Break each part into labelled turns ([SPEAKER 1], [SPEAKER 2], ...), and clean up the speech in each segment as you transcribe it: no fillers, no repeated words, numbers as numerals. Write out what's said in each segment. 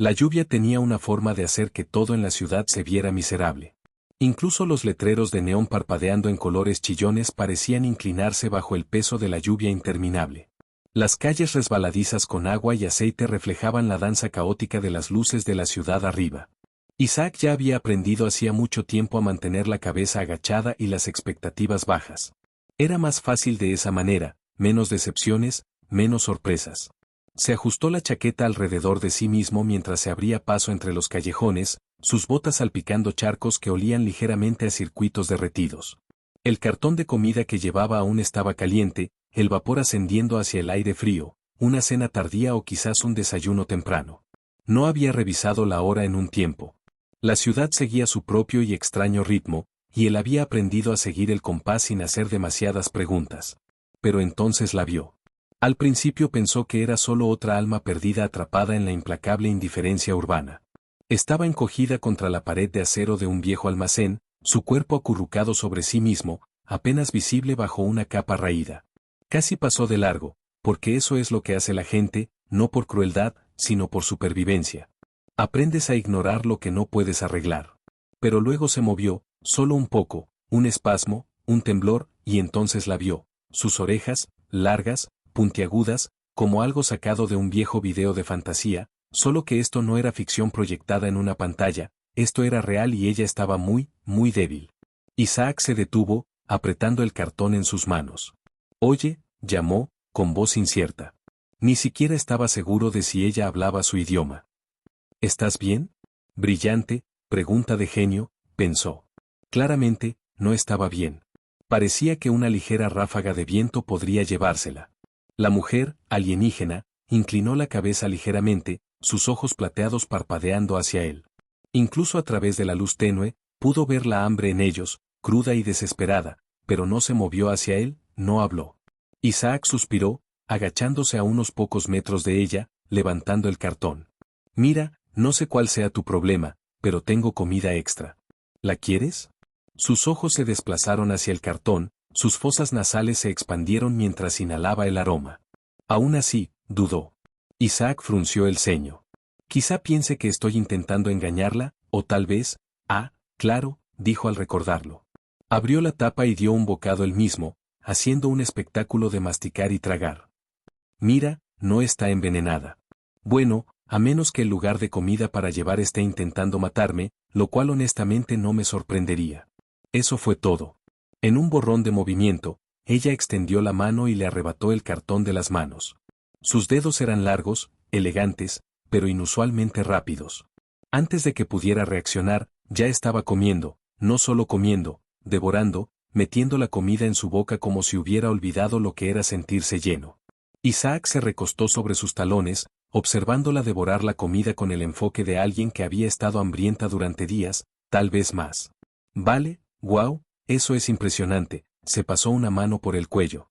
[SPEAKER 1] La lluvia tenía una forma de hacer que todo en la ciudad se viera miserable. Incluso los letreros de neón parpadeando en colores chillones parecían inclinarse bajo el peso de la lluvia interminable. Las calles resbaladizas con agua y aceite reflejaban la danza caótica de las luces de la ciudad arriba. Isaac ya había aprendido hacía mucho tiempo a mantener la cabeza agachada y las expectativas bajas. Era más fácil de esa manera, menos decepciones, menos sorpresas. Se ajustó la chaqueta alrededor de sí mismo mientras se abría paso entre los callejones, sus botas salpicando charcos que olían ligeramente a circuitos derretidos. El cartón de comida que llevaba aún estaba caliente, el vapor ascendiendo hacia el aire frío, una cena tardía o quizás un desayuno temprano. No había revisado la hora en un tiempo. La ciudad seguía su propio y extraño ritmo, y él había aprendido a seguir el compás sin hacer demasiadas preguntas. Pero entonces la vio. Al principio pensó que era solo otra alma perdida atrapada en la implacable indiferencia urbana. Estaba encogida contra la pared de acero de un viejo almacén, su cuerpo acurrucado sobre sí mismo, apenas visible bajo una capa raída. Casi pasó de largo, porque eso es lo que hace la gente, no por crueldad, sino por supervivencia. Aprendes a ignorar lo que no puedes arreglar. Pero luego se movió, solo un poco, un espasmo, un temblor, y entonces la vio. Sus orejas, largas, puntiagudas, como algo sacado de un viejo video de fantasía, solo que esto no era ficción proyectada en una pantalla, esto era real y ella estaba muy, muy débil. Isaac se detuvo, apretando el cartón en sus manos. Oye, llamó, con voz incierta. Ni siquiera estaba seguro de si ella hablaba su idioma. ¿Estás bien? Brillante, pregunta de genio, pensó. Claramente, no estaba bien. Parecía que una ligera ráfaga de viento podría llevársela. La mujer, alienígena, inclinó la cabeza ligeramente, sus ojos plateados parpadeando hacia él. Incluso a través de la luz tenue, pudo ver la hambre en ellos, cruda y desesperada, pero no se movió hacia él, no habló. Isaac suspiró, agachándose a unos pocos metros de ella, levantando el cartón. Mira, no sé cuál sea tu problema, pero tengo comida extra. ¿La quieres? Sus ojos se desplazaron hacia el cartón, sus fosas nasales se expandieron mientras inhalaba el aroma. Aún así, dudó. Isaac frunció el ceño. Quizá piense que estoy intentando engañarla, o tal vez, claro, dijo al recordarlo. Abrió la tapa y dio un bocado él mismo, haciendo un espectáculo de masticar y tragar. Mira, no está envenenada. Bueno, a menos que el lugar de comida para llevar esté intentando matarme, lo cual honestamente no me sorprendería. Eso fue todo. En un borrón de movimiento, ella extendió la mano y le arrebató el cartón de las manos. Sus dedos eran largos, elegantes, pero inusualmente rápidos. Antes de que pudiera reaccionar, ya estaba comiendo, no solo comiendo, devorando, metiendo la comida en su boca como si hubiera olvidado lo que era sentirse lleno. Isaac se recostó sobre sus talones, observándola devorar la comida con el enfoque de alguien que había estado hambrienta durante días, tal vez más. Vale, guau, eso es impresionante, se pasó una mano por el cuello.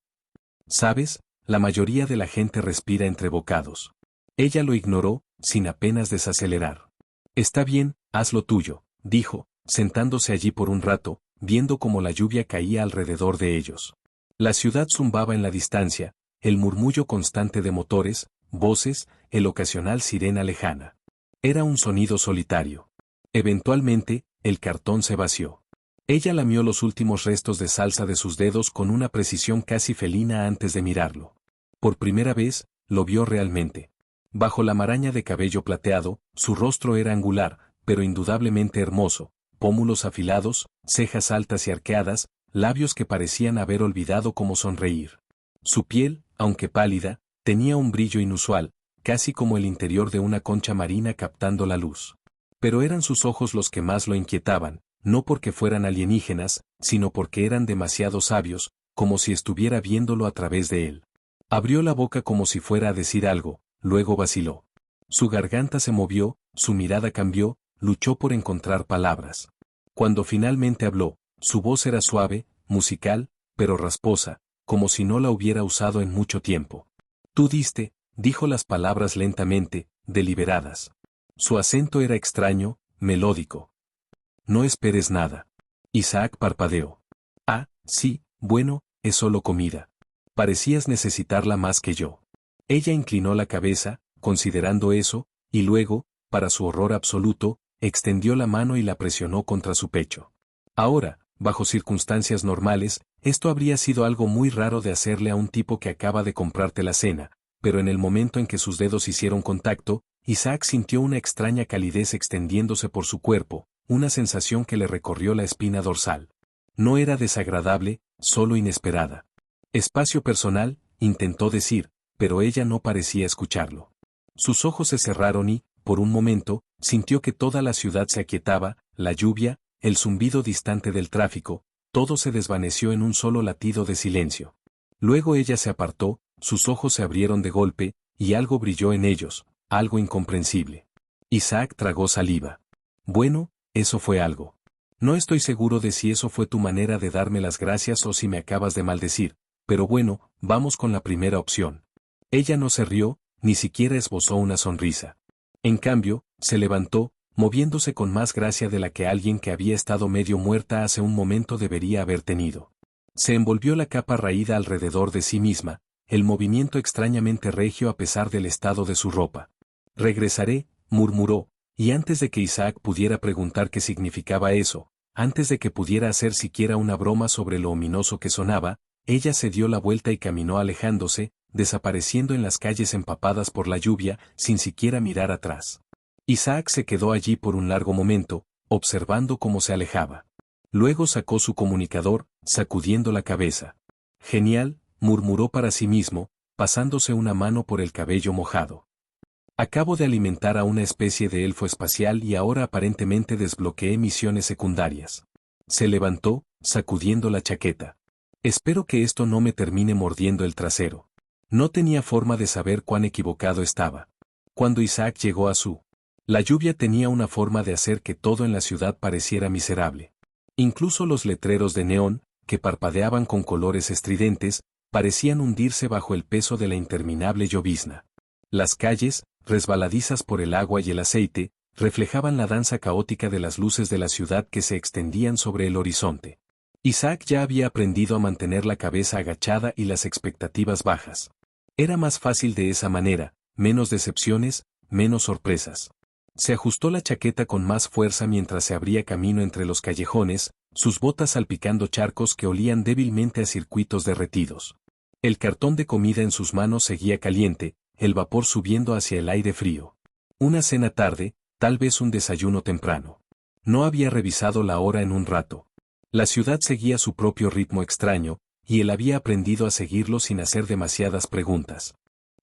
[SPEAKER 1] ¿Sabes? La mayoría de la gente respira entre bocados. Ella lo ignoró, sin apenas desacelerar. Está bien, haz lo tuyo, dijo, sentándose allí por un rato, viendo cómo la lluvia caía alrededor de ellos. La ciudad zumbaba en la distancia, el murmullo constante de motores, voces, el ocasional sirena lejana. Era un sonido solitario. Eventualmente, el cartón se vació. Ella lamió los últimos restos de salsa de sus dedos con una precisión casi felina antes de mirarlo. Por primera vez, lo vio realmente. Bajo la maraña de cabello plateado, su rostro era angular, pero indudablemente hermoso, pómulos afilados, cejas altas y arqueadas, labios que parecían haber olvidado cómo sonreír. Su piel, aunque pálida, tenía un brillo inusual, casi como el interior de una concha marina captando la luz. Pero eran sus ojos los que más lo inquietaban, no porque fueran alienígenas, sino porque eran demasiado sabios, como si estuviera viéndolo a través de él. Abrió la boca como si fuera a decir algo, luego vaciló. Su garganta se movió, su mirada cambió, luchó por encontrar palabras. Cuando finalmente habló, su voz era suave, musical, pero rasposa, como si no la hubiera usado en mucho tiempo. Tú diste, dijo las palabras lentamente, deliberadas. Su acento era extraño, melódico. No esperes nada. Isaac parpadeó. Sí, bueno, es solo comida. Parecías necesitarla más que yo. Ella inclinó la cabeza, considerando eso, y luego, para su horror absoluto, extendió la mano y la presionó contra su pecho. Ahora, bajo circunstancias normales, esto habría sido algo muy raro de hacerle a un tipo que acaba de comprarte la cena, pero en el momento en que sus dedos hicieron contacto, Isaac sintió una extraña calidez extendiéndose por su cuerpo, una sensación que le recorrió la espina dorsal. No era desagradable, solo inesperada. Espacio personal, intentó decir, pero ella no parecía escucharlo. Sus ojos se cerraron y, por un momento, sintió que toda la ciudad se aquietaba, la lluvia, el zumbido distante del tráfico, todo se desvaneció en un solo latido de silencio. Luego ella se apartó, sus ojos se abrieron de golpe, y algo brilló en ellos, algo incomprensible. Isaac tragó saliva. Bueno, eso fue algo. No estoy seguro de si eso fue tu manera de darme las gracias o si me acabas de maldecir, pero bueno, vamos con la primera opción. Ella no se rió, ni siquiera esbozó una sonrisa. En cambio, se levantó, moviéndose con más gracia de la que alguien que había estado medio muerta hace un momento debería haber tenido. Se envolvió la capa raída alrededor de sí misma, el movimiento extrañamente regio a pesar del estado de su ropa. Regresaré, murmuró, y antes de que Isaac pudiera preguntar qué significaba eso, antes de que pudiera hacer siquiera una broma sobre lo ominoso que sonaba, ella se dio la vuelta y caminó alejándose, desapareciendo en las calles empapadas por la lluvia, sin siquiera mirar atrás. Isaac se quedó allí por un largo momento, observando cómo se alejaba. Luego sacó su comunicador, sacudiendo la cabeza. Genial, murmuró para sí mismo, pasándose una mano por el cabello mojado. Acabo de alimentar a una especie de elfo espacial y ahora aparentemente desbloqueé misiones secundarias. Se levantó, sacudiendo la chaqueta. Espero que esto no me termine mordiendo el trasero. No tenía forma de saber cuán equivocado estaba. Cuando Isaac llegó a su... La lluvia tenía una forma de hacer que todo en la ciudad pareciera miserable. Incluso los letreros de neón, que parpadeaban con colores estridentes, parecían hundirse bajo el peso de la interminable llovizna. Las calles, resbaladizas por el agua y el aceite, reflejaban la danza caótica de las luces de la ciudad que se extendían sobre el horizonte. Isaac ya había aprendido a mantener la cabeza agachada y las expectativas bajas. Era más fácil de esa manera, menos decepciones, menos sorpresas. Se ajustó la chaqueta con más fuerza mientras se abría camino entre los callejones, sus botas salpicando charcos que olían débilmente a circuitos derretidos. El cartón de comida en sus manos seguía caliente, el vapor subiendo hacia el aire frío. Una cena tarde, tal vez un desayuno temprano. No había revisado la hora en un rato. La ciudad seguía su propio ritmo extraño, y él había aprendido a seguirlo sin hacer demasiadas preguntas.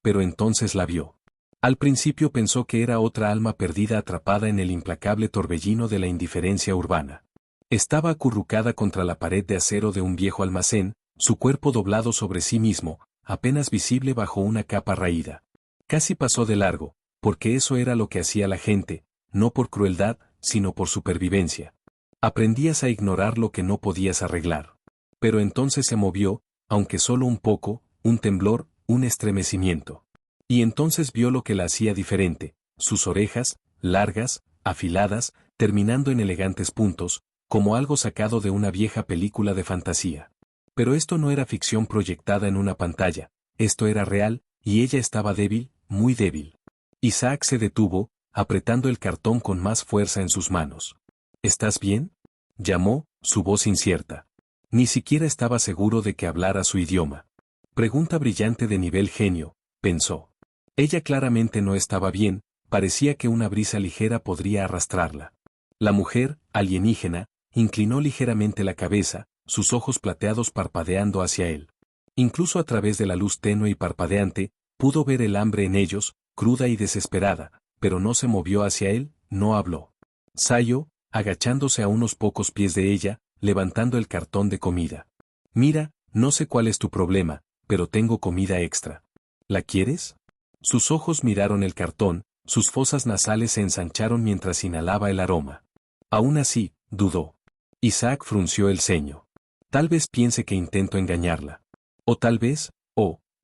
[SPEAKER 1] Pero entonces la vio. Al principio pensó que era otra alma perdida atrapada en el implacable torbellino de la indiferencia urbana. Estaba acurrucada contra la pared de acero de un viejo almacén, su cuerpo doblado sobre sí mismo, apenas visible bajo una capa raída. Casi pasó de largo, porque eso era lo que hacía la gente, no por crueldad, sino por supervivencia. Aprendías a ignorar lo que no podías arreglar. Pero entonces se movió, aunque solo un poco, un temblor, un estremecimiento. Y entonces vio lo que la hacía diferente, sus orejas, largas, afiladas, terminando en elegantes puntos, como algo sacado de una vieja película de fantasía. Pero esto no era ficción proyectada en una pantalla, esto era real, y ella estaba débil, muy débil. Isaac se detuvo, apretando el cartón con más fuerza en sus manos. ¿Estás bien?, llamó, su voz incierta. Ni siquiera estaba seguro de que hablara su idioma. Pregunta brillante de nivel genio, pensó. Ella claramente no estaba bien, parecía que una brisa ligera podría arrastrarla. La mujer, alienígena, inclinó ligeramente la cabeza, sus ojos plateados parpadeando hacia él. Incluso a través de la luz tenue y parpadeante, pudo ver el hambre en ellos, cruda y desesperada, pero no se movió hacia él, no habló. Sayo, agachándose a unos pocos pies de ella, levantando el cartón de comida. Mira, no sé cuál es tu problema, pero tengo comida extra. ¿La quieres? Sus ojos miraron el cartón, sus fosas nasales se ensancharon mientras inhalaba el aroma. Aún así, dudó. Isaac frunció el ceño. Tal vez piense que intento engañarla. O tal vez,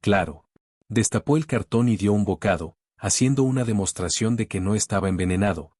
[SPEAKER 1] claro. Destapó el cartón y dio un bocado, haciendo una demostración de que no estaba envenenado.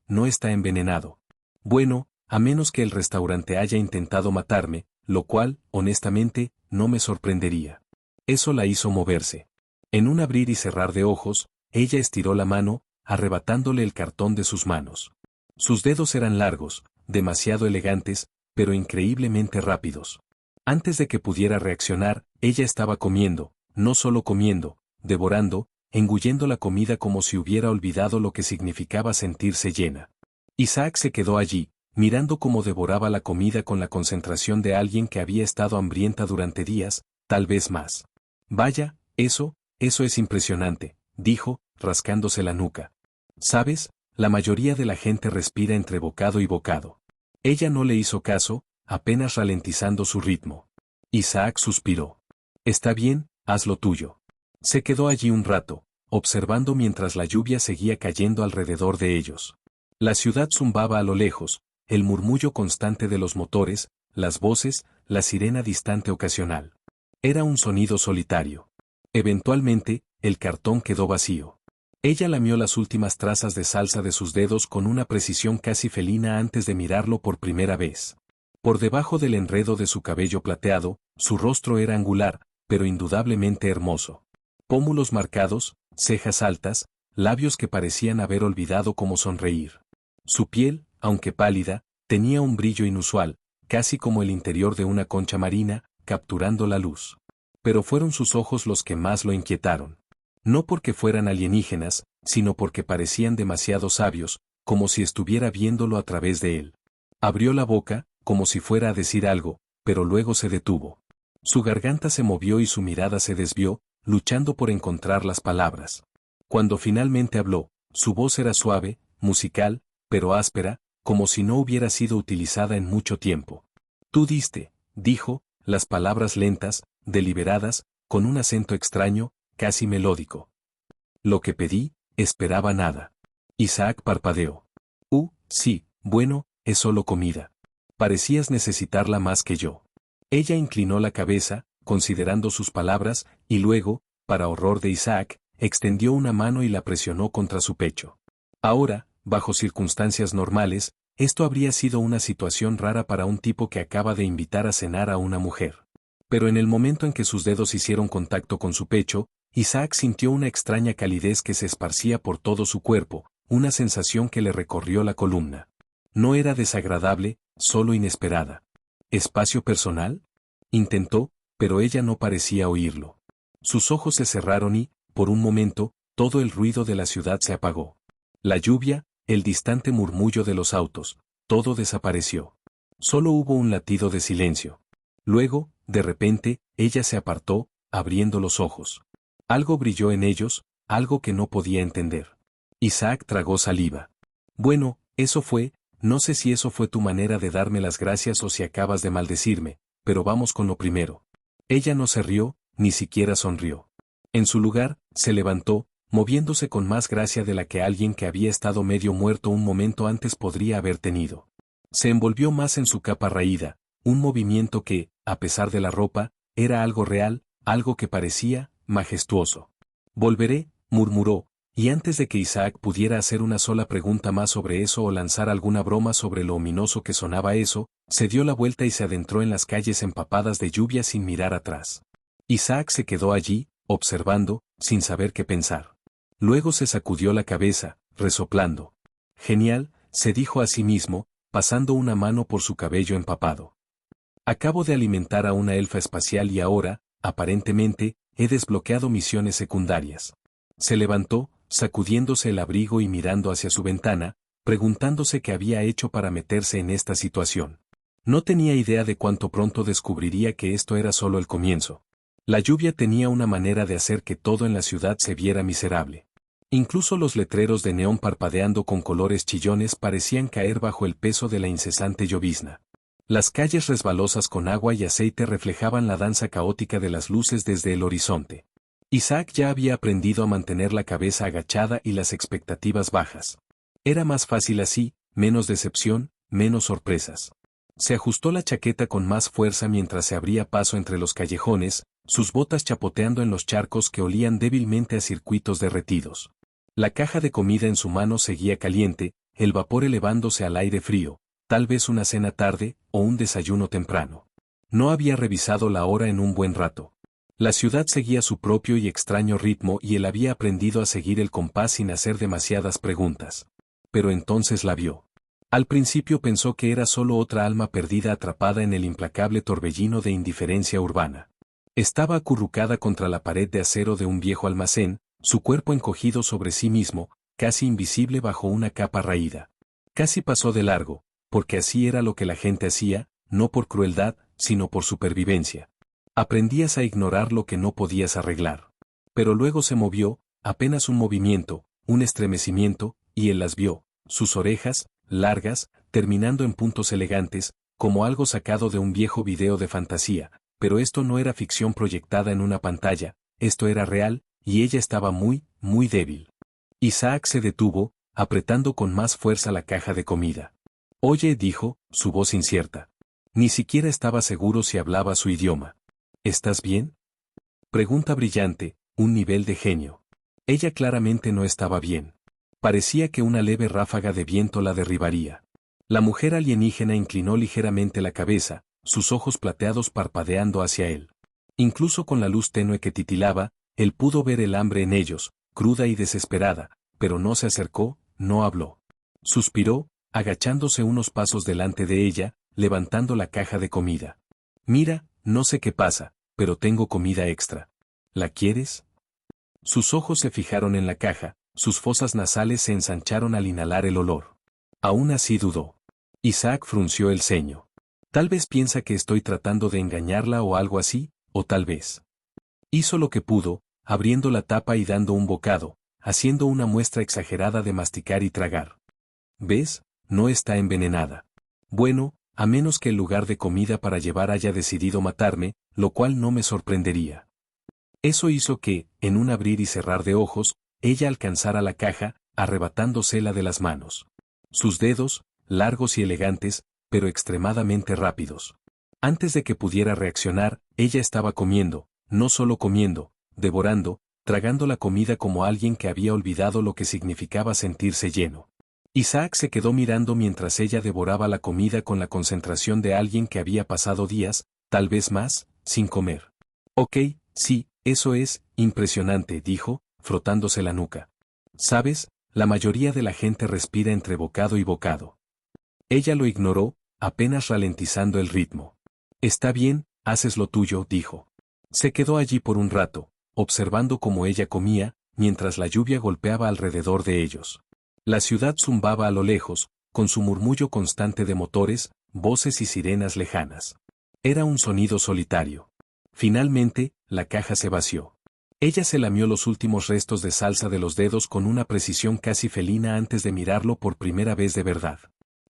[SPEAKER 1] No está envenenado. Bueno, a menos que el restaurante haya intentado matarme, lo cual, honestamente, no me sorprendería. Eso la hizo moverse. En un abrir y cerrar de ojos, ella estiró la mano, arrebatándole el cartón de sus manos. Sus dedos eran largos, demasiado elegantes, pero increíblemente rápidos. Antes de que pudiera reaccionar, ella estaba comiendo, no solo comiendo, devorando, engullendo la comida como si hubiera olvidado lo que significaba sentirse llena. Isaac se quedó allí, mirando cómo devoraba la comida con la concentración de alguien que había estado hambrienta durante días, tal vez más. Vaya, eso es impresionante, dijo, rascándose la nuca. ¿Sabes? La mayoría de la gente respira entre bocado y bocado. Ella no le hizo caso, apenas ralentizando su ritmo. Isaac suspiró. Está bien, haz lo tuyo. Se quedó allí un rato, observando mientras la lluvia seguía cayendo alrededor de ellos. La ciudad zumbaba a lo lejos, el murmullo constante de los motores, las voces, la sirena distante ocasional. Era un sonido solitario. Eventualmente, el cartón quedó vacío. Ella lamió las últimas trazas de salsa de sus dedos con una precisión casi felina antes de mirarlo por primera vez. Por debajo del enredo de su cabello plateado, su rostro era angular, pero indudablemente hermoso. Pómulos marcados, cejas altas, labios que parecían haber olvidado cómo sonreír. Su piel, aunque pálida, tenía un brillo inusual, casi como el interior de una concha marina, capturando la luz. Pero fueron sus ojos los que más lo inquietaron. No porque fueran alienígenas, sino porque parecían demasiado sabios, como si estuviera viéndolo a través de él. Abrió la boca, como si fuera a decir algo, pero luego se detuvo. Su garganta se movió y su mirada se desvió, luchando por encontrar las palabras. Cuando finalmente habló, su voz era suave, musical, pero áspera, como si no hubiera sido utilizada en mucho tiempo. Tú diste, dijo, las palabras lentas, deliberadas, con un acento extraño, casi melódico. Lo que pedí, esperaba nada. Isaac parpadeó. Sí, bueno, es solo comida. Parecías necesitarla más que yo. Ella inclinó la cabeza, considerando sus palabras, y luego, para horror de Isaac, extendió una mano y la presionó contra su pecho. Ahora, bajo circunstancias normales, esto habría sido una situación rara para un tipo que acaba de invitar a cenar a una mujer. Pero en el momento en que sus dedos hicieron contacto con su pecho, Isaac sintió una extraña calidez que se esparcía por todo su cuerpo, una sensación que le recorrió la columna. No era desagradable, solo inesperada. ¿Espacio personal? Intentó, pero ella no parecía oírlo. Sus ojos se cerraron y, por un momento, todo el ruido de la ciudad se apagó. La lluvia, el distante murmullo de los autos, todo desapareció. Solo hubo un latido de silencio. Luego, de repente, ella se apartó, abriendo los ojos. Algo brilló en ellos, algo que no podía entender. Isaac tragó saliva. Bueno, eso fue, no sé si eso fue tu manera de darme las gracias o si acabas de maldecirme, pero vamos con lo primero. Ella no se rió, ni siquiera sonrió. En su lugar, se levantó, moviéndose con más gracia de la que alguien que había estado medio muerto un momento antes podría haber tenido. Se envolvió más en su capa raída, un movimiento que, a pesar de la ropa, era algo real, algo que parecía majestuoso. Volveré, murmuró, y antes de que Isaac pudiera hacer una sola pregunta más sobre eso o lanzar alguna broma sobre lo ominoso que sonaba eso, se dio la vuelta y se adentró en las calles empapadas de lluvia sin mirar atrás. Isaac se quedó allí, observando, sin saber qué pensar. Luego se sacudió la cabeza, resoplando. Genial, se dijo a sí mismo, pasando una mano por su cabello empapado. Acabo de alimentar a una elfa espacial y ahora, aparentemente, he desbloqueado misiones secundarias. Se levantó, sacudiéndose el abrigo y mirando hacia su ventana, preguntándose qué había hecho para meterse en esta situación. No tenía idea de cuánto pronto descubriría que esto era solo el comienzo. La lluvia tenía una manera de hacer que todo en la ciudad se viera miserable. Incluso los letreros de neón parpadeando con colores chillones parecían caer bajo el peso de la incesante llovizna. Las calles resbalosas con agua y aceite reflejaban la danza caótica de las luces desde el horizonte. Isaac ya había aprendido a mantener la cabeza agachada y las expectativas bajas. Era más fácil así, menos decepción, menos sorpresas. Se ajustó la chaqueta con más fuerza mientras se abría paso entre los callejones, sus botas chapoteando en los charcos que olían débilmente a circuitos derretidos. La caja de comida en su mano seguía caliente, el vapor elevándose al aire frío, tal vez una cena tarde o un desayuno temprano. No había revisado la hora en un buen rato. La ciudad seguía su propio y extraño ritmo y él había aprendido a seguir el compás sin hacer demasiadas preguntas. Pero entonces la vio. Al principio pensó que era solo otra alma perdida atrapada en el implacable torbellino de indiferencia urbana. Estaba acurrucada contra la pared de acero de un viejo almacén, su cuerpo encogido sobre sí mismo, casi invisible bajo una capa raída. Casi pasó de largo, porque así era lo que la gente hacía, no por crueldad, sino por supervivencia. Aprendías a ignorar lo que no podías arreglar. Pero luego se movió, apenas un movimiento, un estremecimiento, y él las vio, sus orejas, largas, terminando en puntos elegantes, como algo sacado de un viejo video de fantasía, pero esto no era ficción proyectada en una pantalla, esto era real, y ella estaba muy, muy débil. Isaac se detuvo, apretando con más fuerza la caja de comida. Oye, dijo, su voz incierta. Ni siquiera estaba seguro si hablaba su idioma. ¿Estás bien? Pregunta brillante, un nivel de genio. Ella claramente no estaba bien. Parecía que una leve ráfaga de viento la derribaría. La mujer alienígena inclinó ligeramente la cabeza, sus ojos plateados parpadeando hacia él. Incluso con la luz tenue que titilaba, él pudo ver el hambre en ellos, cruda y desesperada, pero no se acercó, no habló. Suspiró, agachándose unos pasos delante de ella, levantando la caja de comida. Mira, no sé qué pasa, pero tengo comida extra. ¿La quieres? Sus ojos se fijaron en la caja, sus fosas nasales se ensancharon al inhalar el olor. Aún así dudó. Isaac frunció el ceño. Tal vez piensa que estoy tratando de engañarla o algo así, o tal vez. Hizo lo que pudo, abriendo la tapa y dando un bocado, haciendo una muestra exagerada de masticar y tragar. ¿Ves? No está envenenada. Bueno, a menos que el lugar de comida para llevar haya decidido matarme, lo cual no me sorprendería. Eso hizo que, en un abrir y cerrar de ojos, ella alcanzara la caja, arrebatándosela de las manos. Sus dedos, largos y elegantes, pero extremadamente rápidos. Antes de que pudiera reaccionar, ella estaba comiendo, no solo comiendo, devorando, tragando la comida como alguien que había olvidado lo que significaba sentirse lleno. Isaac se quedó mirando mientras ella devoraba la comida con la concentración de alguien que había pasado días, tal vez más, sin comer. Ok, sí, eso es impresionante, dijo, frotándose la nuca. ¿Sabes? La mayoría de la gente respira entre bocado y bocado. Ella lo ignoró, apenas ralentizando el ritmo. Está bien, haces lo tuyo, dijo. Se quedó allí por un rato, observando cómo ella comía, mientras la lluvia golpeaba alrededor de ellos. La ciudad zumbaba a lo lejos, con su murmullo constante de motores, voces y sirenas lejanas. Era un sonido solitario. Finalmente, la caja se vació. Ella se lamió los últimos restos de salsa de los dedos con una precisión casi felina antes de mirarlo por primera vez de verdad.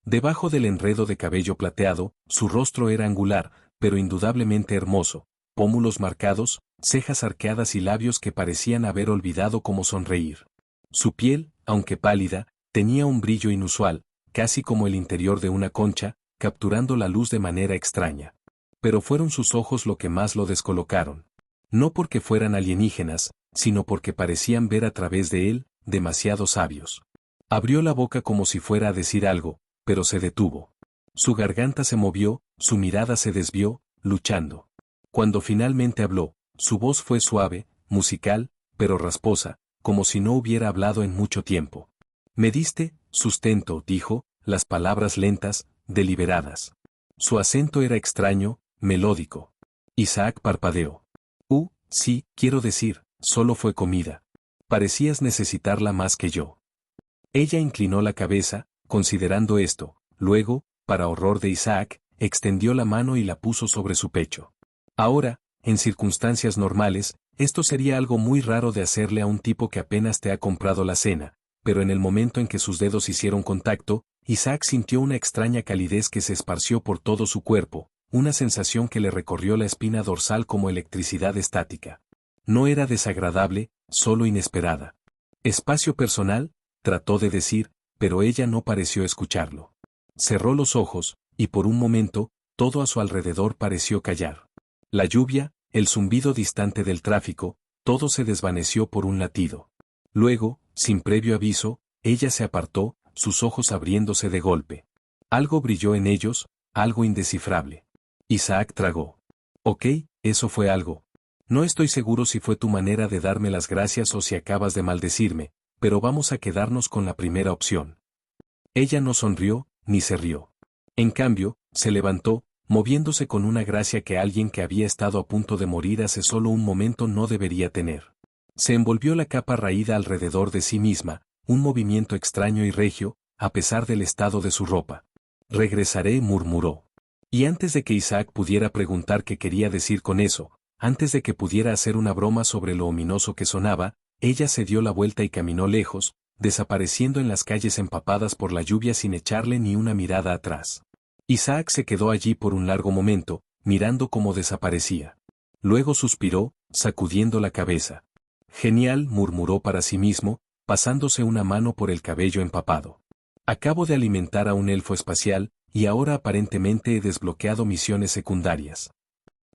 [SPEAKER 1] Debajo del enredo de cabello plateado, su rostro era angular, pero indudablemente hermoso, pómulos marcados, cejas arqueadas y labios que parecían haber olvidado cómo sonreír. Su piel, aunque pálida, tenía un brillo inusual, casi como el interior de una concha, capturando la luz de manera extraña. Pero fueron sus ojos lo que más lo descolocaron. No porque fueran alienígenas, sino porque parecían ver a través de él, demasiado sabios. Abrió la boca como si fuera a decir algo, pero se detuvo. Su garganta se movió, su mirada se desvió, luchando. Cuando finalmente habló, su voz fue suave, musical, pero rasposa, como si no hubiera hablado en mucho tiempo. Me diste sustento, dijo, las palabras lentas, deliberadas. Su acento era extraño, melódico. Isaac parpadeó. Sí, quiero decir, solo fue comida. Parecías necesitarla más que yo. Ella inclinó la cabeza, considerando esto, luego, para horror de Isaac, extendió la mano y la puso sobre su pecho. Ahora, en circunstancias normales, esto sería algo muy raro de hacerle a un tipo que apenas te ha comprado la cena, pero en el momento en que sus dedos hicieron contacto, Isaac sintió una extraña calidez que se esparció por todo su cuerpo, una sensación que le recorrió la espina dorsal como electricidad estática. No era desagradable, solo inesperada. Espacio personal, trató de decir, pero ella no pareció escucharlo. Cerró los ojos, y por un momento, todo a su alrededor pareció callar. La lluvia, el zumbido distante del tráfico, todo se desvaneció por un latido. Luego, sin previo aviso, ella se apartó, sus ojos abriéndose de golpe. Algo brilló en ellos, algo indescifrable. Isaac tragó. Ok, eso fue algo. No estoy seguro si fue tu manera de darme las gracias o si acabas de maldecirme, pero vamos a quedarnos con la primera opción. Ella no sonrió, ni se rió. En cambio, se levantó, moviéndose con una gracia que alguien que había estado a punto de morir hace solo un momento no debería tener. Se envolvió la capa raída alrededor de sí misma, un movimiento extraño y regio, a pesar del estado de su ropa. Regresaré, murmuró. Y antes de que Isaac pudiera preguntar qué quería decir con eso, antes de que pudiera hacer una broma sobre lo ominoso que sonaba, ella se dio la vuelta y caminó lejos, desapareciendo en las calles empapadas por la lluvia sin echarle ni una mirada atrás. Isaac se quedó allí por un largo momento, mirando cómo desaparecía. Luego suspiró, sacudiendo la cabeza. Genial, murmuró para sí mismo, pasándose una mano por el cabello empapado. Acabo de alimentar a un elfo espacial, y ahora aparentemente he desbloqueado misiones secundarias.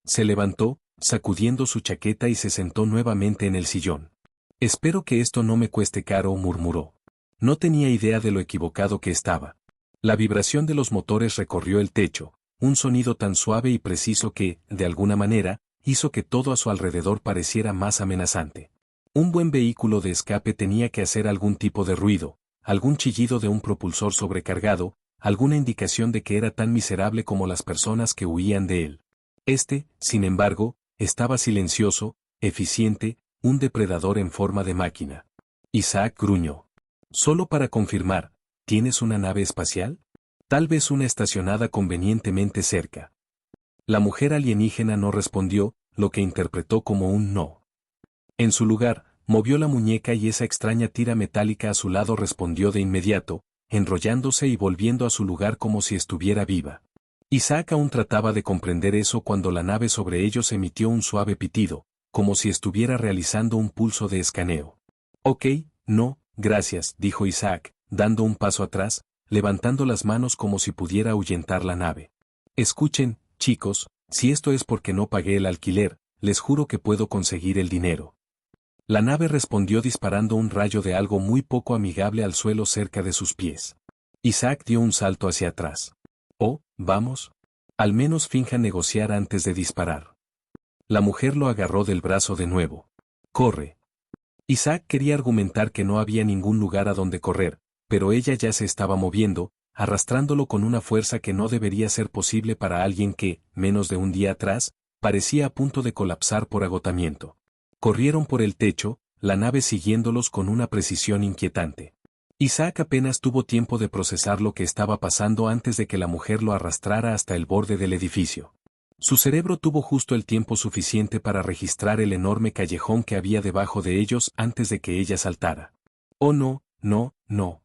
[SPEAKER 1] Se levantó, sacudiendo su chaqueta y se sentó nuevamente en el sillón. Espero que esto no me cueste caro, murmuró. No tenía idea de lo equivocado que estaba. La vibración de los motores recorrió el techo, un sonido tan suave y preciso que, de alguna manera, hizo que todo a su alrededor pareciera más amenazante. Un buen vehículo de escape tenía que hacer algún tipo de ruido, algún chillido de un propulsor sobrecargado, alguna indicación de que era tan miserable como las personas que huían de él. Sin embargo, estaba silencioso, eficiente, un depredador en forma de máquina. Isaac gruñó. Solo para confirmar, ¿tienes una nave espacial? Tal vez una estacionada convenientemente cerca. La mujer alienígena no respondió, lo que interpretó como un no. En su lugar, movió la muñeca y esa extraña tira metálica a su lado respondió de inmediato, enrollándose y volviendo a su lugar como si estuviera viva. Isaac aún trataba de comprender eso cuando la nave sobre ellos emitió un suave pitido, como si estuviera realizando un pulso de escaneo. Ok, no, gracias, dijo Isaac, dando un paso atrás, levantando las manos como si pudiera ahuyentar la nave. Escuchen, chicos, si esto es porque no pagué el alquiler, les juro que puedo conseguir el dinero. La nave respondió disparando un rayo de algo muy poco amigable al suelo cerca de sus pies. Isaac dio un salto hacia atrás. Oh, vamos. Al menos finja negociar antes de disparar. La mujer lo agarró del brazo de nuevo. Corre. Isaac quería argumentar que no había ningún lugar a donde correr, pero ella ya se estaba moviendo, arrastrándolo con una fuerza que no debería ser posible para alguien que, menos de un día atrás, parecía a punto de colapsar por agotamiento. Corrieron por el techo, la nave siguiéndolos con una precisión inquietante. Isaac apenas tuvo tiempo de procesar lo que estaba pasando antes de que la mujer lo arrastrara hasta el borde del edificio. Su cerebro tuvo justo el tiempo suficiente para registrar el enorme callejón que había debajo de ellos antes de que ella saltara. Oh no, no, no.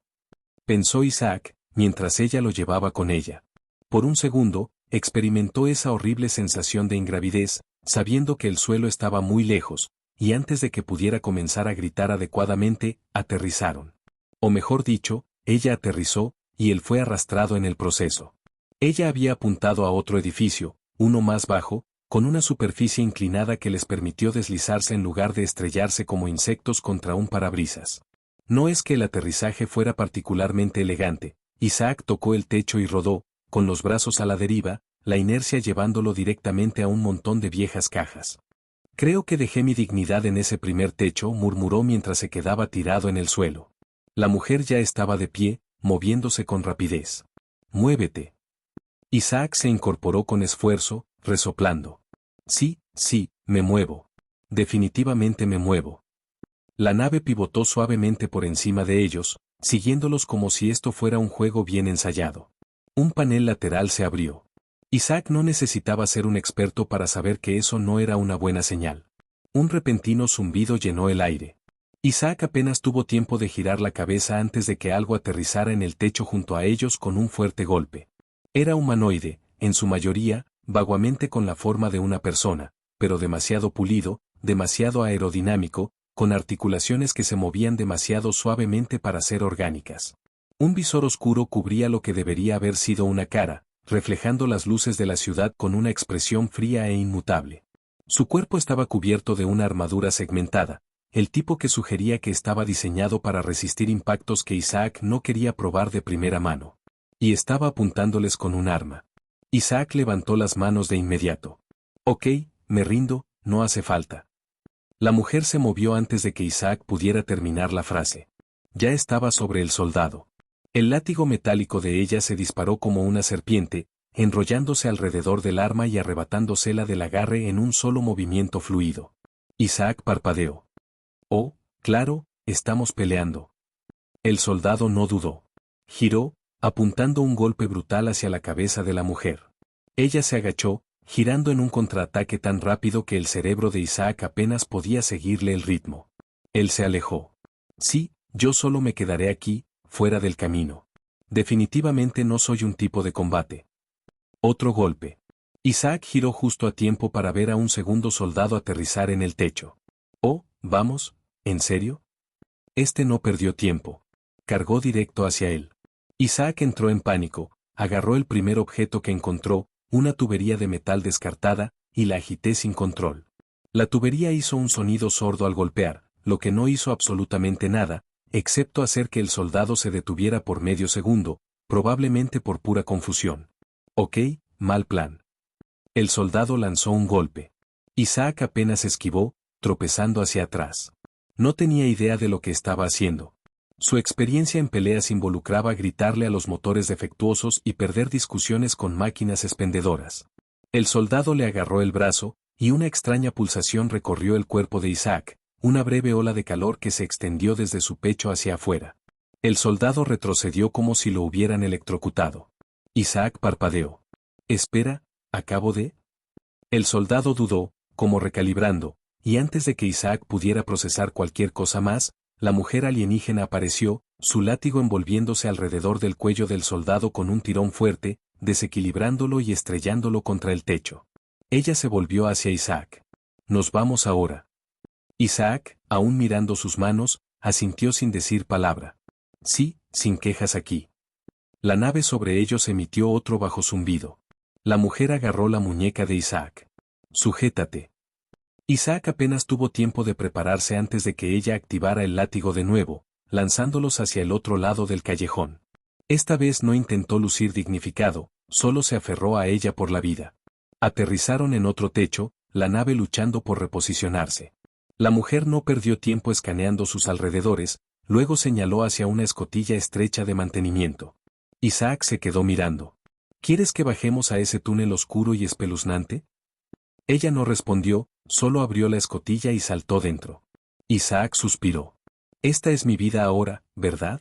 [SPEAKER 1] Pensó Isaac, mientras ella lo llevaba con ella. Por un segundo, experimentó esa horrible sensación de ingravidez, sabiendo que el suelo estaba muy lejos, y antes de que pudiera comenzar a gritar adecuadamente, aterrizaron. O mejor dicho, ella aterrizó, y él fue arrastrado en el proceso. Ella había apuntado a otro edificio, uno más bajo, con una superficie inclinada que les permitió deslizarse en lugar de estrellarse como insectos contra un parabrisas. No es que el aterrizaje fuera particularmente elegante, Isaac tocó el techo y rodó, con los brazos a la deriva, la inercia llevándolo directamente a un montón de viejas cajas. Creo que dejé mi dignidad en ese primer techo, murmuró mientras se quedaba tirado en el suelo. La mujer ya estaba de pie, moviéndose con rapidez. Muévete. Isaac se incorporó con esfuerzo, resoplando. Sí, me muevo. Definitivamente me muevo. La nave pivotó suavemente por encima de ellos, siguiéndolos como si esto fuera un juego bien ensayado. Un panel lateral se abrió. Isaac no necesitaba ser un experto para saber que eso no era una buena señal. Un repentino zumbido llenó el aire. Isaac apenas tuvo tiempo de girar la cabeza antes de que algo aterrizara en el techo junto a ellos con un fuerte golpe. Era humanoide, en su mayoría, vaguamente con la forma de una persona, pero demasiado pulido, demasiado aerodinámico, con articulaciones que se movían demasiado suavemente para ser orgánicas. Un visor oscuro cubría lo que debería haber sido una cara, reflejando las luces de la ciudad con una expresión fría e inmutable. Su cuerpo estaba cubierto de una armadura segmentada, el tipo que sugería que estaba diseñado para resistir impactos que Isaac no quería probar de primera mano. Y estaba apuntándoles con un arma. Isaac levantó las manos de inmediato. Ok, me rindo, no hace falta. La mujer se movió antes de que Isaac pudiera terminar la frase. Ya estaba sobre el soldado. El látigo metálico de ella se disparó como una serpiente, enrollándose alrededor del arma y arrebatándosela del agarre en un solo movimiento fluido. Isaac parpadeó. Oh, claro, estamos peleando. El soldado no dudó. Giró, apuntando un golpe brutal hacia la cabeza de la mujer. Ella se agachó, girando en un contraataque tan rápido que el cerebro de Isaac apenas podía seguirle el ritmo. Él se alejó. Sí, yo solo me quedaré aquí, fuera del camino. Definitivamente no soy un tipo de combate. Otro golpe. Isaac giró justo a tiempo para ver a un segundo soldado aterrizar en el techo. Oh, vamos, ¿en serio? Este no perdió tiempo. Cargó directo hacia él. Isaac entró en pánico, agarró el primer objeto que encontró, una tubería de metal descartada, y la agité sin control. La tubería hizo un sonido sordo al golpear, lo que no hizo absolutamente nada, excepto hacer que el soldado se detuviera por medio segundo, probablemente por pura confusión. Ok, mal plan. El soldado lanzó un golpe. Isaac apenas esquivó, tropezando hacia atrás. No tenía idea de lo que estaba haciendo. Su experiencia en peleas involucraba gritarle a los motores defectuosos y perder discusiones con máquinas expendedoras. El soldado le agarró el brazo, y una extraña pulsación recorrió el cuerpo de Isaac, una breve ola de calor que se extendió desde su pecho hacia afuera. El soldado retrocedió como si lo hubieran electrocutado. Isaac parpadeó. Espera, ¿acabo de? El soldado dudó, como recalibrando, y antes de que Isaac pudiera procesar cualquier cosa más, la mujer alienígena apareció, su látigo envolviéndose alrededor del cuello del soldado con un tirón fuerte, desequilibrándolo y estrellándolo contra el techo. Ella se volvió hacia Isaac. Nos vamos ahora. Isaac, aún mirando sus manos, asintió sin decir palabra. Sí, sin quejas aquí. La nave sobre ellos emitió otro bajo zumbido. La mujer agarró la muñeca de Isaac. Sujétate. Isaac apenas tuvo tiempo de prepararse antes de que ella activara el látigo de nuevo, lanzándolos hacia el otro lado del callejón. Esta vez no intentó lucir dignificado, solo se aferró a ella por la vida. Aterrizaron en otro techo, la nave luchando por reposicionarse. La mujer no perdió tiempo escaneando sus alrededores, luego señaló hacia una escotilla estrecha de mantenimiento. Isaac se quedó mirando. ¿Quieres que bajemos a ese túnel oscuro y espeluznante? Ella no respondió, solo abrió la escotilla y saltó dentro. Isaac suspiró. Esta es mi vida ahora, ¿verdad?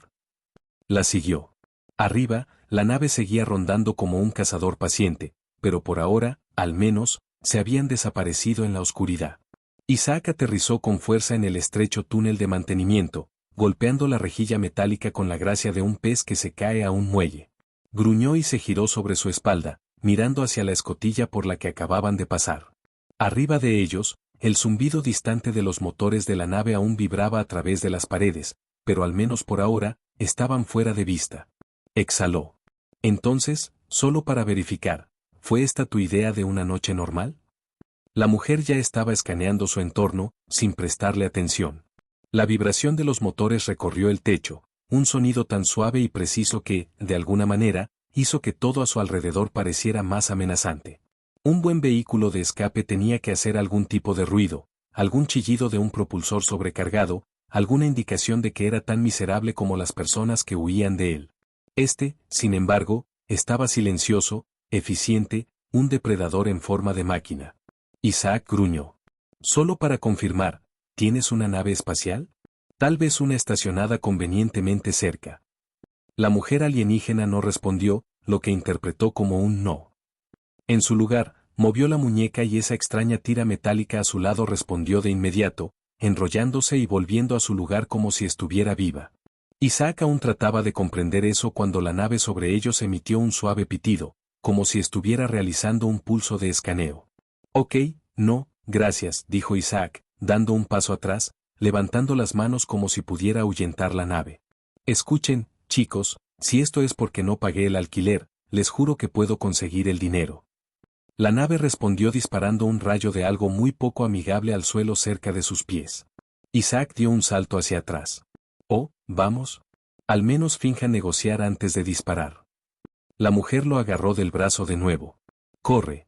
[SPEAKER 1] La siguió. Arriba, la nave seguía rondando como un cazador paciente, pero por ahora, al menos, se habían desaparecido en la oscuridad. Isaac aterrizó con fuerza en el estrecho túnel de mantenimiento, golpeando la rejilla metálica con la gracia de un pez que se cae a un muelle. Gruñó y se giró sobre su espalda, mirando hacia la escotilla por la que acababan de pasar. Arriba de ellos, el zumbido distante de los motores de la nave aún vibraba a través de las paredes, pero al menos por ahora, estaban fuera de vista. Exhaló. Entonces, solo para verificar, ¿fue esta tu idea de una noche normal? La mujer ya estaba escaneando su entorno, sin prestarle atención. La vibración de los motores recorrió el techo, un sonido tan suave y preciso que, de alguna manera, hizo que todo a su alrededor pareciera más amenazante. Un buen vehículo de escape tenía que hacer algún tipo de ruido, algún chillido de un propulsor sobrecargado, alguna indicación de que era tan miserable como las personas que huían de él. Sin embargo, estaba silencioso, eficiente, un depredador en forma de máquina. Isaac gruñó. Solo para confirmar, ¿tienes una nave espacial? Tal vez una estacionada convenientemente cerca. La mujer alienígena no respondió, lo que interpretó como un no. En su lugar, movió la muñeca y esa extraña tira metálica a su lado respondió de inmediato, enrollándose y volviendo a su lugar como si estuviera viva. Isaac aún trataba de comprender eso cuando la nave sobre ellos emitió un suave pitido, como si estuviera realizando un pulso de escaneo. Ok, no, gracias, dijo Isaac, dando un paso atrás, levantando las manos como si pudiera ahuyentar la nave. Escuchen, chicos, si esto es porque no pagué el alquiler, les juro que puedo conseguir el dinero. La nave respondió disparando un rayo de algo muy poco amigable al suelo cerca de sus pies. Isaac dio un salto hacia atrás. Oh, vamos. Al menos finja negociar antes de disparar. La mujer lo agarró del brazo de nuevo. Corre.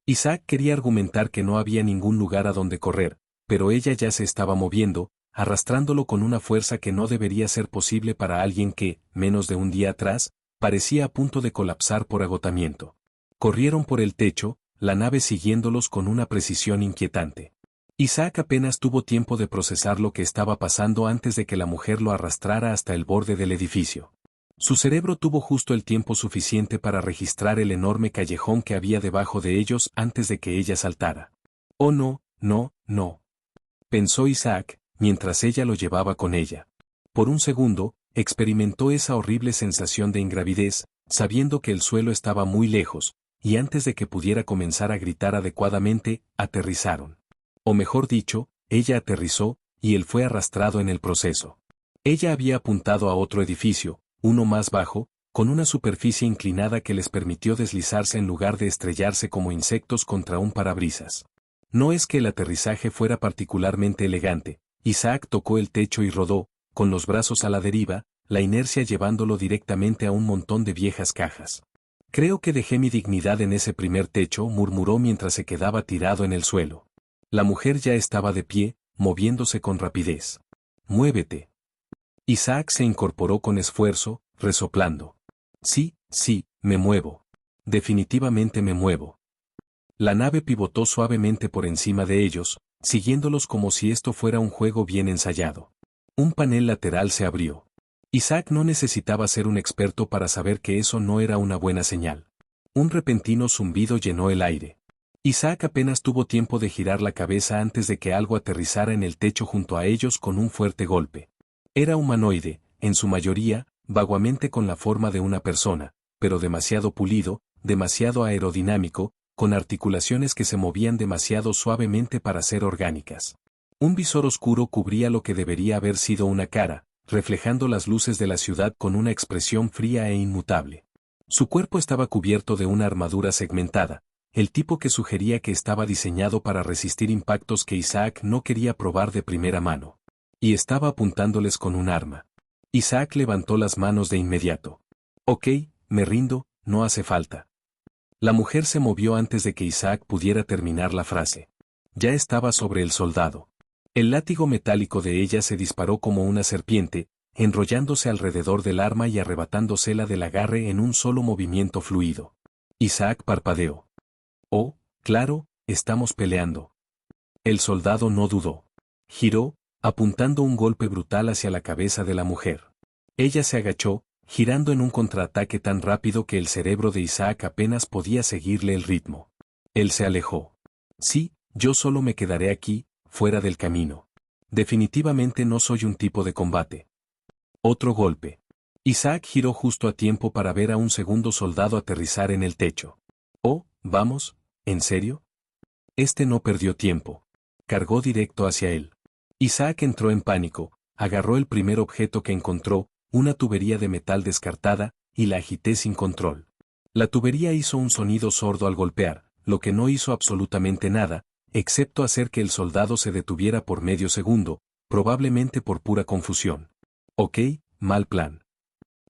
[SPEAKER 1] Isaac quería argumentar que no había ningún lugar a donde correr, pero ella ya se estaba moviendo, arrastrándolo con una fuerza que no debería ser posible para alguien que, menos de un día atrás, parecía a punto de colapsar por agotamiento. Corrieron por el techo, la nave siguiéndolos con una precisión inquietante. Isaac apenas tuvo tiempo de procesar lo que estaba pasando antes de que la mujer lo arrastrara hasta el borde del edificio. Su cerebro tuvo justo el tiempo suficiente para registrar el enorme callejón que había debajo de ellos antes de que ella saltara. «Oh no, no, no», pensó Isaac, mientras ella lo llevaba con ella. Por un segundo, experimentó esa horrible sensación de ingravidez, sabiendo que el suelo estaba muy lejos, y antes de que pudiera comenzar a gritar adecuadamente, aterrizaron. O mejor dicho, ella aterrizó, y él fue arrastrado en el proceso. Ella había apuntado a otro edificio, uno más bajo, con una superficie inclinada que les permitió deslizarse en lugar de estrellarse como insectos contra un parabrisas. No es que el aterrizaje fuera particularmente elegante. Isaac tocó el techo y rodó, con los brazos a la deriva, la inercia llevándolo directamente a un montón de viejas cajas. «Creo que dejé mi dignidad en ese primer techo», murmuró mientras se quedaba tirado en el suelo. La mujer ya estaba de pie, moviéndose con rapidez. «Muévete». Isaac se incorporó con esfuerzo, resoplando. «Sí, sí, me muevo. Definitivamente me muevo». La nave pivotó suavemente por encima de ellos, siguiéndolos como si esto fuera un juego bien ensayado. Un panel lateral se abrió. Isaac no necesitaba ser un experto para saber que eso no era una buena señal. Un repentino zumbido llenó el aire. Isaac apenas tuvo tiempo de girar la cabeza antes de que algo aterrizara en el techo junto a ellos con un fuerte golpe. Era humanoide, en su mayoría, vaguamente con la forma de una persona, pero demasiado pulido, demasiado aerodinámico, con articulaciones que se movían demasiado suavemente para ser orgánicas. Un visor oscuro cubría lo que debería haber sido una cara, reflejando las luces de la ciudad con una expresión fría e inmutable. Su cuerpo estaba cubierto de una armadura segmentada, el tipo que sugería que estaba diseñado para resistir impactos que Isaac no quería probar de primera mano. Y estaba apuntándoles con un arma. Isaac levantó las manos de inmediato. «Ok, me rindo, no hace falta». La mujer se movió antes de que Isaac pudiera terminar la frase. Ya estaba sobre el soldado. El látigo metálico de ella se disparó como una serpiente, enrollándose alrededor del arma y arrebatándosela del agarre en un solo movimiento fluido. Isaac parpadeó. «Oh, claro, estamos peleando». El soldado no dudó. Giró, apuntando un golpe brutal hacia la cabeza de la mujer. Ella se agachó, girando en un contraataque tan rápido que el cerebro de Isaac apenas podía seguirle el ritmo. Él se alejó. «Sí, yo solo me quedaré aquí, fuera del camino. Definitivamente no soy un tipo de combate». Otro golpe. Isaac giró justo a tiempo para ver a un segundo soldado aterrizar en el techo. «Oh, vamos, ¿en serio?» Este no perdió tiempo. Cargó directo hacia él. Isaac entró en pánico, agarró el primer objeto que encontró, una tubería de metal descartada, y la agité sin control. La tubería hizo un sonido sordo al golpear, lo que no hizo absolutamente nada, excepto hacer que el soldado se detuviera por medio segundo, probablemente por pura confusión. «Ok, mal plan».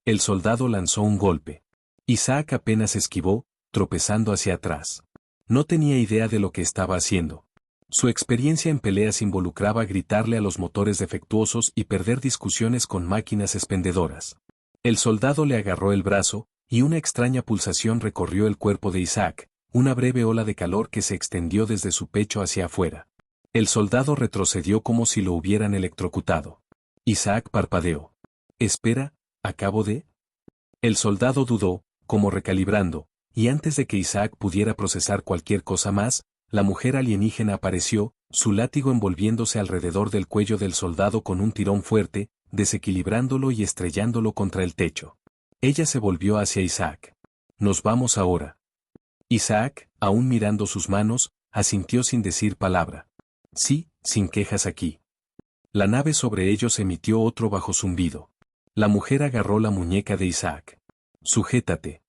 [SPEAKER 1] El soldado lanzó un golpe. Isaac apenas esquivó, tropezando hacia atrás. No tenía idea de lo que estaba haciendo. Su experiencia en peleas involucraba gritarle a los motores defectuosos y perder discusiones con máquinas expendedoras. El soldado le agarró el brazo, y una extraña pulsación recorrió el cuerpo de Isaac, una breve ola de calor que se extendió desde su pecho hacia afuera. El soldado retrocedió como si lo hubieran electrocutado. Isaac parpadeó. «Espera, ¿acabo de...?» El soldado dudó, como recalibrando, y antes de que Isaac pudiera procesar cualquier cosa más, la mujer alienígena apareció, su látigo envolviéndose alrededor del cuello del soldado con un tirón fuerte, desequilibrándolo y estrellándolo contra el techo. Ella se volvió hacia Isaac. «Nos vamos ahora». Isaac, aún mirando sus manos, asintió sin decir palabra. «Sí, sin quejas aquí». La nave sobre ellos emitió otro bajo zumbido. La mujer agarró la muñeca de Isaac. «Sujétate».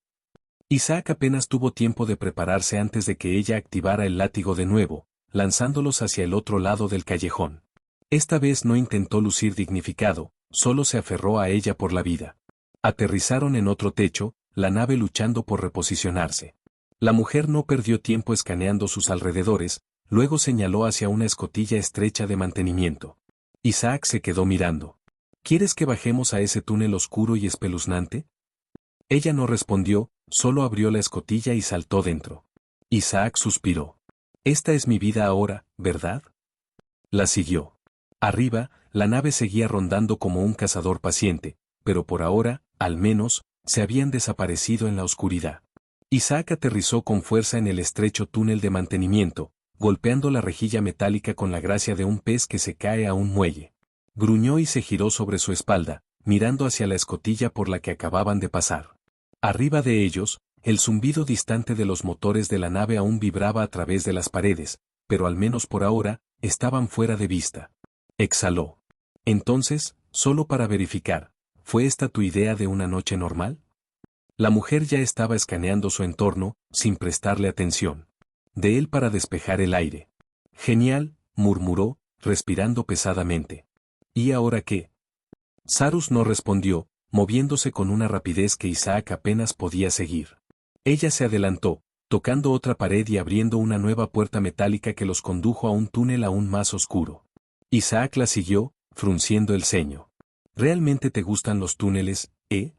[SPEAKER 1] Isaac apenas tuvo tiempo de prepararse antes de que ella activara el látigo de nuevo, lanzándolos hacia el otro lado del callejón. Esta vez no intentó lucir dignificado, solo se aferró a ella por la vida. Aterrizaron en otro techo, la nave luchando por reposicionarse. La mujer no perdió tiempo escaneando sus alrededores, luego señaló hacia una escotilla estrecha de mantenimiento. Isaac se quedó mirando. ¿Quieres que bajemos a ese túnel oscuro y espeluznante? Ella no respondió, solo abrió la escotilla y saltó dentro. Isaac suspiró. Esta es mi vida ahora, ¿verdad? La siguió. Arriba, la nave seguía rondando como un cazador paciente, pero por ahora, al menos, se habían desaparecido en la oscuridad. Isaac aterrizó con fuerza en el estrecho túnel de mantenimiento, golpeando la rejilla metálica con la gracia de un pez que se cae a un muelle. Gruñó y se giró sobre su espalda, mirando hacia la escotilla por la que acababan de pasar. Arriba de ellos, el zumbido distante de los motores de la nave aún vibraba a través de las paredes, pero al menos por ahora, estaban fuera de vista. Exhaló. Entonces, solo para verificar, ¿fue esta tu idea de una noche normal? La mujer ya estaba escaneando su entorno, sin prestarle atención. De él para despejar el aire. Genial, murmuró, respirando pesadamente. ¿Y ahora qué? Sarus no respondió, moviéndose con una rapidez que Isaac apenas podía seguir. Ella se adelantó, tocando otra pared y abriendo una nueva puerta metálica que los condujo a un túnel aún más oscuro. Isaac la siguió, frunciendo el ceño. ¿Realmente te gustan los túneles, eh?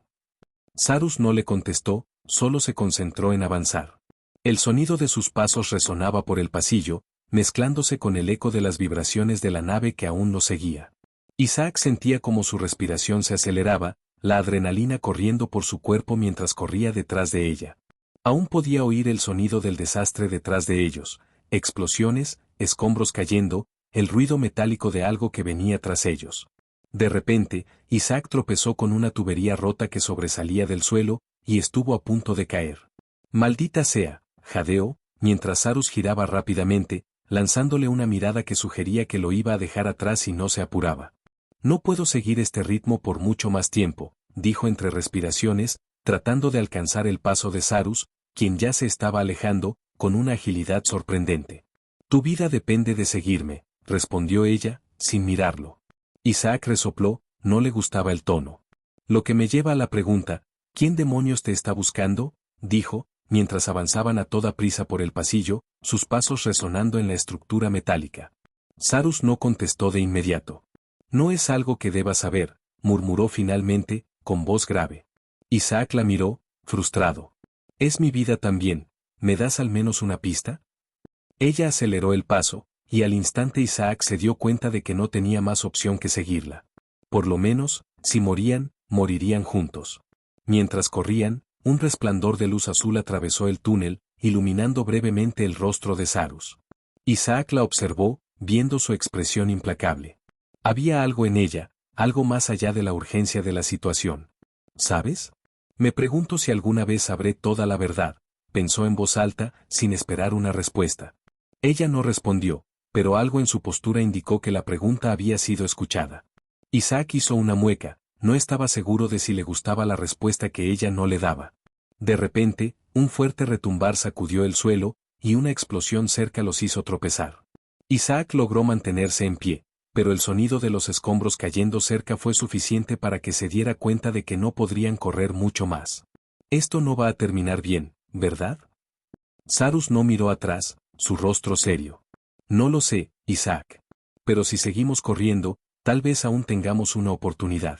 [SPEAKER 1] Sarus no le contestó, solo se concentró en avanzar. El sonido de sus pasos resonaba por el pasillo, mezclándose con el eco de las vibraciones de la nave que aún lo seguía. Isaac sentía como su respiración se aceleraba, la adrenalina corriendo por su cuerpo mientras corría detrás de ella. Aún podía oír el sonido del desastre detrás de ellos, explosiones, escombros cayendo, el ruido metálico de algo que venía tras ellos. De repente, Isaac tropezó con una tubería rota que sobresalía del suelo, y estuvo a punto de caer. «Maldita sea», jadeó, mientras Sarus giraba rápidamente, lanzándole una mirada que sugería que lo iba a dejar atrás si no se apuraba. «No puedo seguir este ritmo por mucho más tiempo», dijo entre respiraciones, tratando de alcanzar el paso de Sarus, quien ya se estaba alejando, con una agilidad sorprendente. «Tu vida depende de seguirme», respondió ella, sin mirarlo. Isaac resopló, no le gustaba el tono. «Lo que me lleva a la pregunta, ¿quién demonios te está buscando?», dijo, mientras avanzaban a toda prisa por el pasillo, sus pasos resonando en la estructura metálica. Sarus no contestó de inmediato. «No es algo que debas saber», murmuró finalmente, con voz grave. Isaac la miró, frustrado. «Es mi vida también, ¿me das al menos una pista?». Ella aceleró el paso, y al instante Isaac se dio cuenta de que no tenía más opción que seguirla. Por lo menos, si morían, morirían juntos. Mientras corrían, un resplandor de luz azul atravesó el túnel, iluminando brevemente el rostro de Sarus. Isaac la observó, viendo su expresión implacable. Había algo en ella, algo más allá de la urgencia de la situación. ¿Sabes? Me pregunto si alguna vez sabré toda la verdad, pensó en voz alta, sin esperar una respuesta. Ella no respondió, pero algo en su postura indicó que la pregunta había sido escuchada. Isaac hizo una mueca, no estaba seguro de si le gustaba la respuesta que ella no le daba. De repente, un fuerte retumbar sacudió el suelo, y una explosión cerca los hizo tropezar. Isaac logró mantenerse en pie, pero el sonido de los escombros cayendo cerca fue suficiente para que se diera cuenta de que no podrían correr mucho más. Esto no va a terminar bien, ¿verdad? Sarus no miró atrás, su rostro serio. No lo sé, Isaac. Pero si seguimos corriendo, tal vez aún tengamos una oportunidad.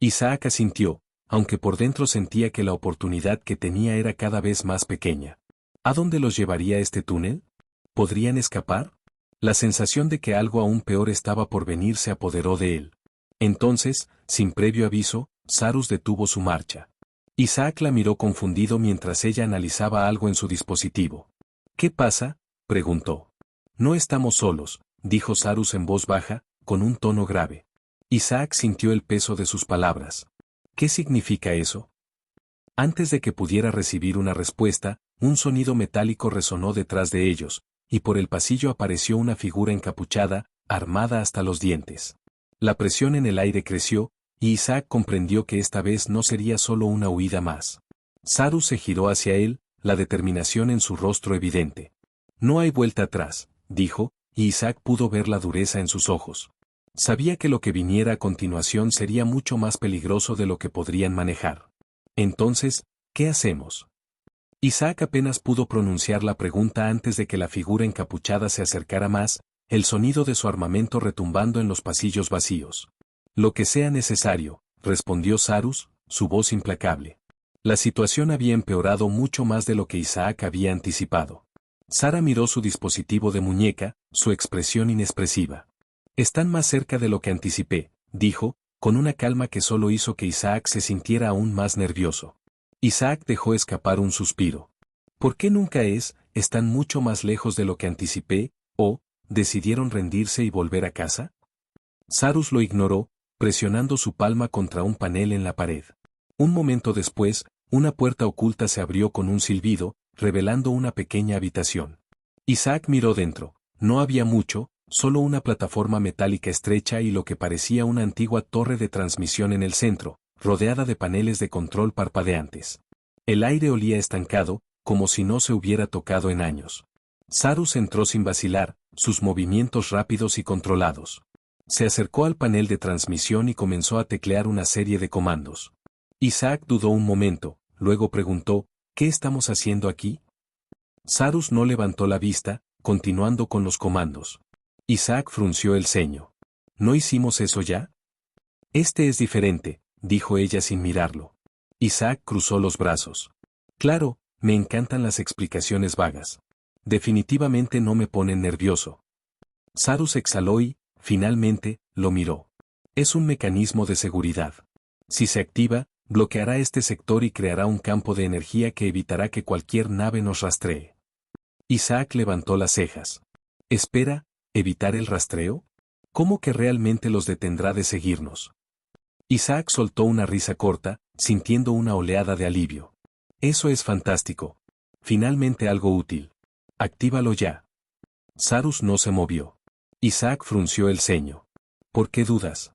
[SPEAKER 1] Isaac asintió, aunque por dentro sentía que la oportunidad que tenía era cada vez más pequeña. ¿A dónde los llevaría este túnel? ¿Podrían escapar? La sensación de que algo aún peor estaba por venir se apoderó de él. Entonces, sin previo aviso, Sarus detuvo su marcha. Isaac la miró confundido mientras ella analizaba algo en su dispositivo. ¿Qué pasa?, preguntó. No estamos solos, dijo Sarus en voz baja, con un tono grave. Isaac sintió el peso de sus palabras. ¿Qué significa eso? Antes de que pudiera recibir una respuesta, un sonido metálico resonó detrás de ellos, y por el pasillo apareció una figura encapuchada, armada hasta los dientes. La presión en el aire creció, y Isaac comprendió que esta vez no sería solo una huida más. Sarus se giró hacia él, la determinación en su rostro evidente. No hay vuelta atrás, dijo, y Isaac pudo ver la dureza en sus ojos. Sabía que lo que viniera a continuación sería mucho más peligroso de lo que podrían manejar. Entonces, ¿qué hacemos? Isaac apenas pudo pronunciar la pregunta antes de que la figura encapuchada se acercara más, el sonido de su armamento retumbando en los pasillos vacíos. Lo que sea necesario, respondió Sarus, su voz implacable. La situación había empeorado mucho más de lo que Isaac había anticipado. Sara miró su dispositivo de muñeca, su expresión inexpresiva. Están más cerca de lo que anticipé, dijo, con una calma que solo hizo que Isaac se sintiera aún más nervioso. Isaac dejó escapar un suspiro. ¿Por qué nunca están mucho más lejos de lo que anticipé, o, decidieron rendirse y volver a casa? Sarus lo ignoró, presionando su palma contra un panel en la pared. Un momento después, una puerta oculta se abrió con un silbido, revelando una pequeña habitación. Isaac miró dentro. No había mucho, solo una plataforma metálica estrecha y lo que parecía una antigua torre de transmisión en el centro, rodeada de paneles de control parpadeantes. El aire olía estancado, como si no se hubiera tocado en años. Sarus entró sin vacilar, sus movimientos rápidos y controlados. Se acercó al panel de transmisión y comenzó a teclear una serie de comandos. Isaac dudó un momento, luego preguntó, ¿qué estamos haciendo aquí? Sarus no levantó la vista, continuando con los comandos. Isaac frunció el ceño. ¿No hicimos eso ya? Este es diferente, dijo ella sin mirarlo. Isaac cruzó los brazos. Claro, me encantan las explicaciones vagas. Definitivamente no me ponen nervioso. Sarus exhaló y, finalmente, lo miró. Es un mecanismo de seguridad. Si se activa, bloqueará este sector y creará un campo de energía que evitará que cualquier nave nos rastree. Isaac levantó las cejas. Espera, ¿evitar el rastreo? ¿Cómo que realmente los detendrá de seguirnos? Isaac soltó una risa corta, sintiendo una oleada de alivio. Eso es fantástico. Finalmente algo útil. Actívalo ya. Sarus no se movió. Isaac frunció el ceño. ¿Por qué dudas?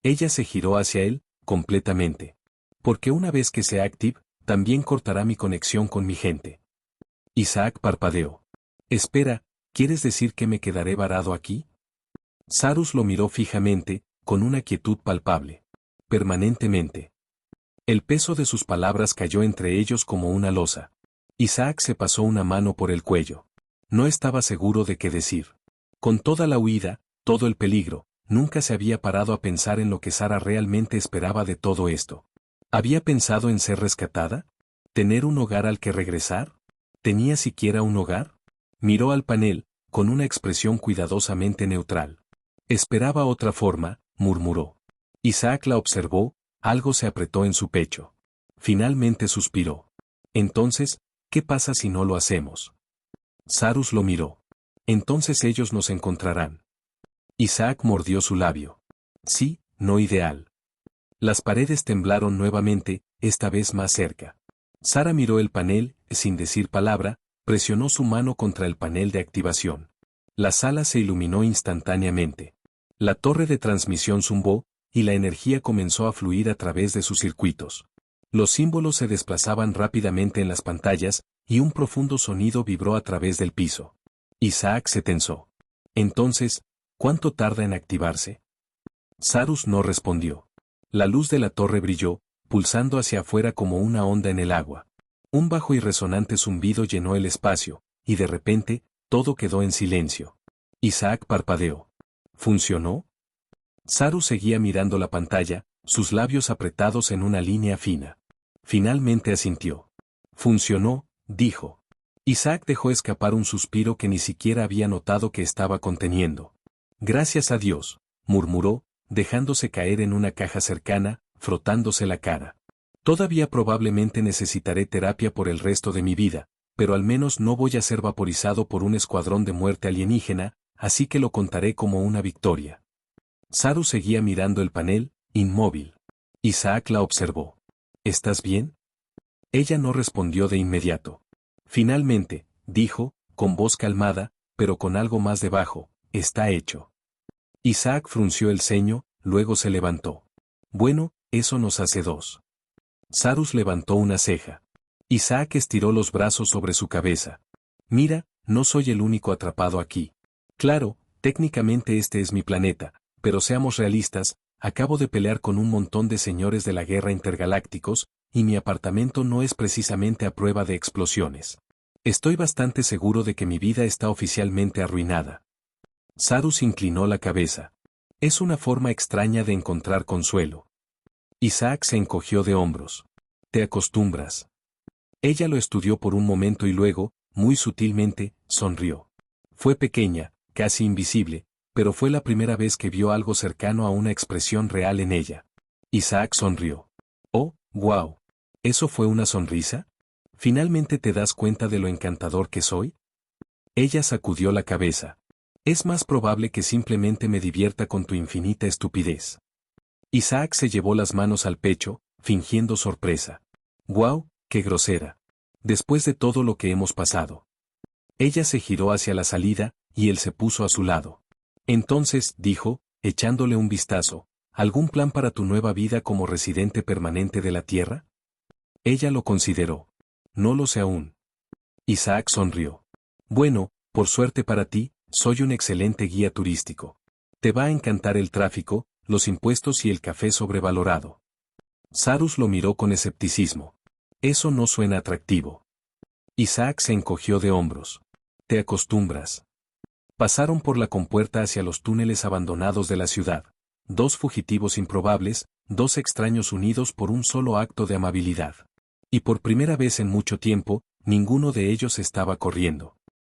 [SPEAKER 1] Ella se giró hacia él, completamente. Porque una vez que sea active, también cortará mi conexión con mi gente. Isaac parpadeó. Espera, ¿quieres decir que me quedaré varado aquí? Sarus lo miró fijamente, con una quietud palpable. Permanentemente. El peso de sus palabras cayó entre ellos como una losa. Isaac se pasó una mano por el cuello. No estaba seguro de qué decir. Con toda la huida, todo el peligro, nunca se había parado a pensar en lo que Sara realmente esperaba de todo esto. ¿Había pensado en ser rescatada? ¿Tener un hogar al que regresar? ¿Tenía siquiera un hogar? Miró al panel, con una expresión cuidadosamente neutral. Esperaba otra forma, murmuró. Isaac la observó, algo se apretó en su pecho. Finalmente suspiró. Entonces, ¿qué pasa si no lo hacemos? Sarus lo miró. Entonces ellos nos encontrarán. Isaac mordió su labio. Sí, no ideal. Las paredes temblaron nuevamente, esta vez más cerca. Sara miró el panel, sin decir palabra, presionó su mano contra el panel de activación. La sala se iluminó instantáneamente. La torre de transmisión zumbó, y la energía comenzó a fluir a través de sus circuitos. Los símbolos se desplazaban rápidamente en las pantallas, y un profundo sonido vibró a través del piso. Isaac se tensó. Entonces, ¿cuánto tarda en activarse? Sarus no respondió. La luz de la torre brilló, pulsando hacia afuera como una onda en el agua. Un bajo y resonante zumbido llenó el espacio, y de repente, todo quedó en silencio. Isaac parpadeó. ¿Funcionó? Sarus seguía mirando la pantalla, sus labios apretados en una línea fina. Finalmente asintió. Funcionó, dijo. Isaac dejó escapar un suspiro que ni siquiera había notado que estaba conteniendo. Gracias a Dios, murmuró, dejándose caer en una caja cercana, frotándose la cara. Todavía probablemente necesitaré terapia por el resto de mi vida, pero al menos no voy a ser vaporizado por un escuadrón de muerte alienígena, así que lo contaré como una victoria. Sarus seguía mirando el panel, inmóvil. Isaac la observó. ¿Estás bien? Ella no respondió de inmediato. Finalmente, dijo, con voz calmada, pero con algo más debajo, está hecho. Isaac frunció el ceño, luego se levantó. Bueno, eso nos hace dos. Sarus levantó una ceja. Isaac estiró los brazos sobre su cabeza. Mira, no soy el único atrapado aquí. Claro, técnicamente este es mi planeta, pero seamos realistas, acabo de pelear con un montón de señores de la guerra intergalácticos, y mi apartamento no es precisamente a prueba de explosiones. Estoy bastante seguro de que mi vida está oficialmente arruinada. Cyrus inclinó la cabeza. Es una forma extraña de encontrar consuelo. Isaac se encogió de hombros. Te acostumbras. Ella lo estudió por un momento y luego, muy sutilmente, sonrió. Fue pequeña, casi invisible, pero fue la primera vez que vio algo cercano a una expresión real en ella. Isaac sonrió. Oh, wow. ¿Eso fue una sonrisa? ¿Finalmente te das cuenta de lo encantador que soy? Ella sacudió la cabeza. Es más probable que simplemente me divierta con tu infinita estupidez. Isaac se llevó las manos al pecho, fingiendo sorpresa. Wow, qué grosera. Después de todo lo que hemos pasado. Ella se giró hacia la salida, y él se puso a su lado. Entonces, dijo, echándole un vistazo, ¿algún plan para tu nueva vida como residente permanente de la Tierra? Ella lo consideró. No lo sé aún. Isaac sonrió. Bueno, por suerte para ti, soy un excelente guía turístico. Te va a encantar el tráfico, los impuestos y el café sobrevalorado. Cyrus lo miró con escepticismo. Eso no suena atractivo. Isaac se encogió de hombros. Te acostumbras. Pasaron por la compuerta hacia los túneles abandonados de la ciudad. Dos fugitivos improbables, dos extraños unidos por un solo acto de amabilidad. Y por primera vez en mucho tiempo, ninguno de ellos estaba corriendo.